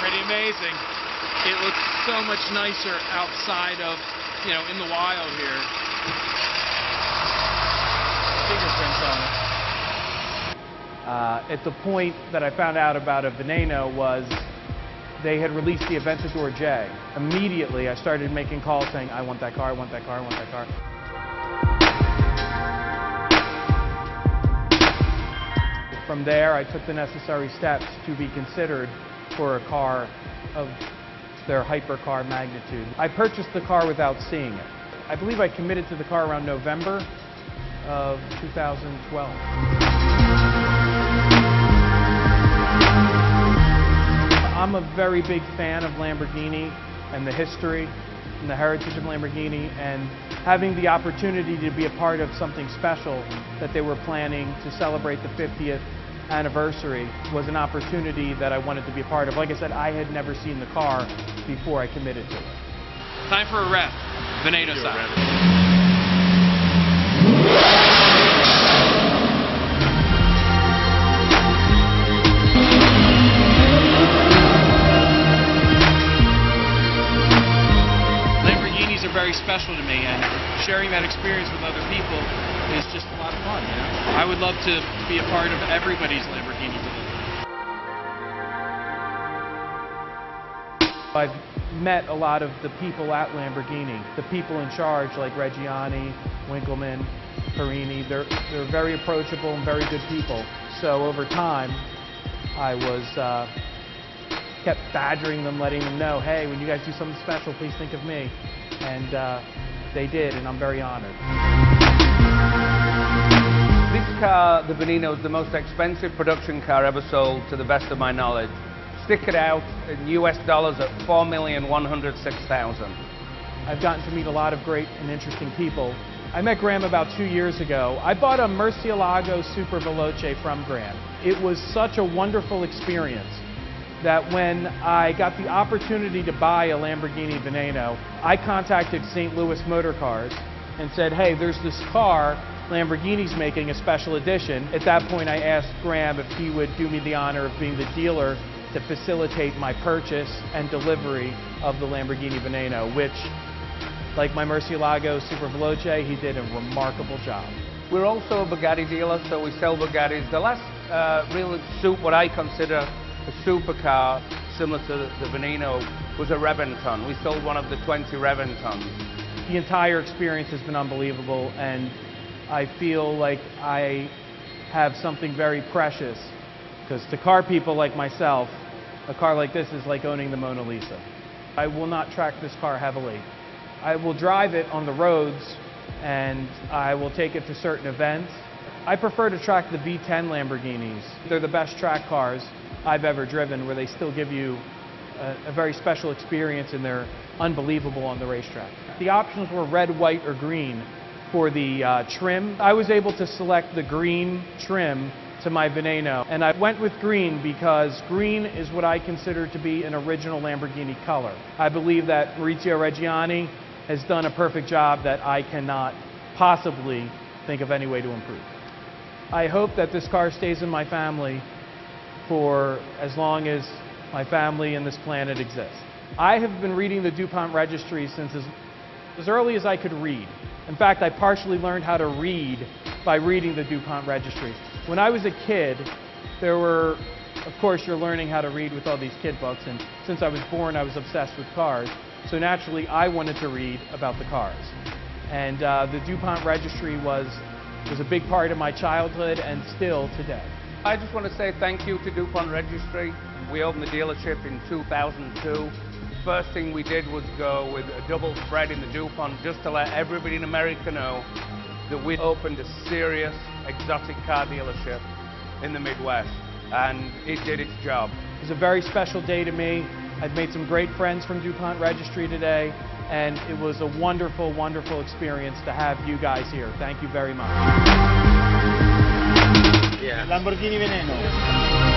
Pretty amazing. It looks so much nicer outside of, you know, in the wild here. Fingerprints on it. At the point that I found out about a Veneno was they had released the Aventador J. Immediately I started making calls saying, I want that car, I want that car, I want that car. From there, I took the necessary steps to be considered for a car of their hypercar magnitude. I purchased the car without seeing it. I believe I committed to the car around November of 2012. I'm a very big fan of Lamborghini and the history and the heritage of Lamborghini, and having the opportunity to be a part of something special that they were planning to celebrate the 50th anniversary was an opportunity that I wanted to be a part of. Like I said, I had never seen the car before I committed to it. Time for a rev. Veneno style. Lamborghinis are very special to me, and sharing that experience with other people is just a lot of fun, you know? I would love to be a part of everybody's Lamborghini delivery. I've met a lot of the people at Lamborghini, the people in charge like Reggiani, Winkleman, Perini. They're very approachable and very good people. So over time, I was kept badgering them, letting them know, hey, when you guys do something special, please think of me. And they did, and I'm very honored. This car, the Veneno, is the most expensive production car ever sold, to the best of my knowledge. Stick it out in US dollars at $4,106,000. I've gotten to meet a lot of great and interesting people. I met Graham about 2 years ago. I bought a Murcielago Super Veloce from Graham. It was such a wonderful experience that when I got the opportunity to buy a Lamborghini Veneno, I contacted St. Louis Motor Cars and said, hey, there's this car Lamborghini's making a special edition. At that point, I asked Graham if he would do me the honor of being the dealer to facilitate my purchase and delivery of the Lamborghini Veneno, which, like my Murcielago Super Veloce, he did a remarkable job. We're also a Bugatti dealer, so we sell Bugattis. The last what I consider a supercar similar to the Veneno was a Reventon. We sold one of the 20 Reventons. The entire experience has been unbelievable, and I feel like I have something very precious, because to car people like myself, a car like this is like owning the Mona Lisa. I will not track this car heavily. I will drive it on the roads, and I will take it to certain events. I prefer to track the V10 Lamborghinis. They're the best track cars I've ever driven, where they still give you a very special experience, and they're unbelievable on the racetrack. The options were red, white, or green. For the trim, I was able to select the green trim to my Veneno, and I went with green because green is what I consider to be an original Lamborghini color. I believe that Maurizio Reggiani has done a perfect job that I cannot possibly think of any way to improve. I hope that this car stays in my family for as long as my family and this planet exists. I have been reading the DuPont registry since as early as I could read. In fact, I partially learned how to read by reading the DuPont registry. When I was a kid, there were, of course, you're learning how to read with all these kid books, and since I was born, I was obsessed with cars. So naturally, I wanted to read about the cars. And the DuPont registry was a big part of my childhood and still today. I just want to say thank you to DuPont Registry. We opened the dealership in 2002. First thing we did was go with a double thread in the DuPont just to let everybody in America know that we opened a serious exotic car dealership in the Midwest, and it did its job. It was a very special day to me. I've made some great friends from DuPont Registry today, and it was a wonderful, wonderful experience to have you guys here. Thank you very much. Lamborghini Veneno.